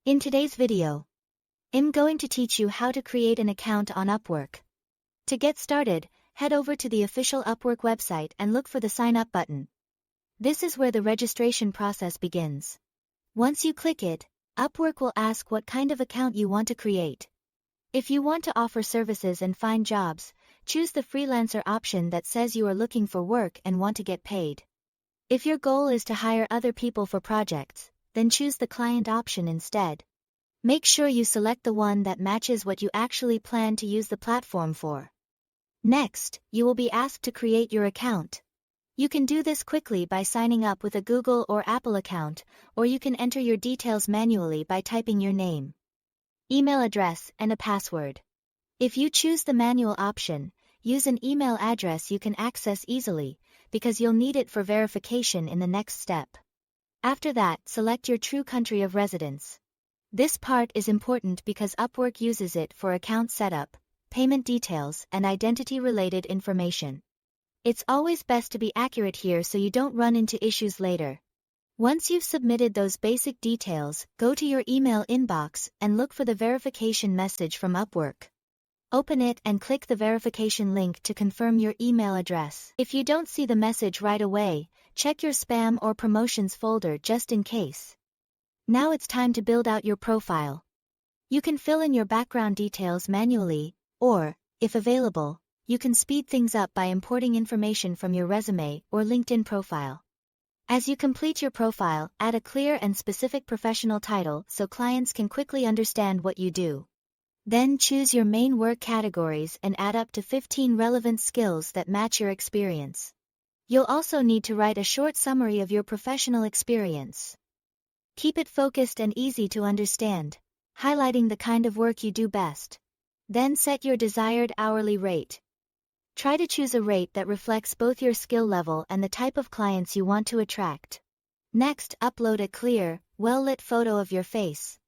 In today's video, I'm going to teach you how to create an account on Upwork. To get started, head over to the official Upwork website and look for the Sign Up button. This is where the registration process begins. Once you click it, Upwork will ask what kind of account you want to create. If you want to offer services and find jobs, choose the freelancer option that says you are looking for work and want to get paid. If your goal is to hire other people for projects, then choose the client option instead. Make sure you select the one that matches what you actually plan to use the platform for. Next, you will be asked to create your account. You can do this quickly by signing up with a Google or Apple account, or you can enter your details manually by typing your name, email address, and a password. If you choose the manual option, use an email address you can access easily, because you'll need it for verification in the next step. After that, select your true country of residence. This part is important because Upwork uses it for account setup, payment details, and identity-related information. It's always best to be accurate here so you don't run into issues later. Once you've submitted those basic details, go to your email inbox and look for the verification message from Upwork. Open it and click the verification link to confirm your email address. If you don't see the message right away, check your spam or promotions folder just in case. Now it's time to build out your profile. You can fill in your background details manually, or, if available, you can speed things up by importing information from your resume or LinkedIn profile. As you complete your profile, add a clear and specific professional title so clients can quickly understand what you do. Then choose your main work categories and add up to 15 relevant skills that match your experience. You'll also need to write a short summary of your professional experience. Keep it focused and easy to understand, highlighting the kind of work you do best. Then set your desired hourly rate. Try to choose a rate that reflects both your skill level and the type of clients you want to attract. Next, upload a clear, well-lit photo of your face.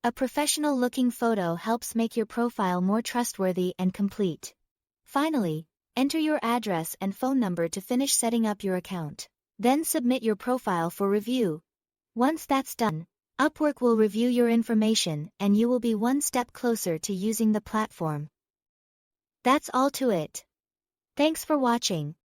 A professional-looking photo helps make your profile more trustworthy and complete. Finally, enter your address and phone number to finish setting up your account. Then submit your profile for review. Once that's done, Upwork will review your information and you will be one step closer to using the platform. That's all to it. Thanks for watching.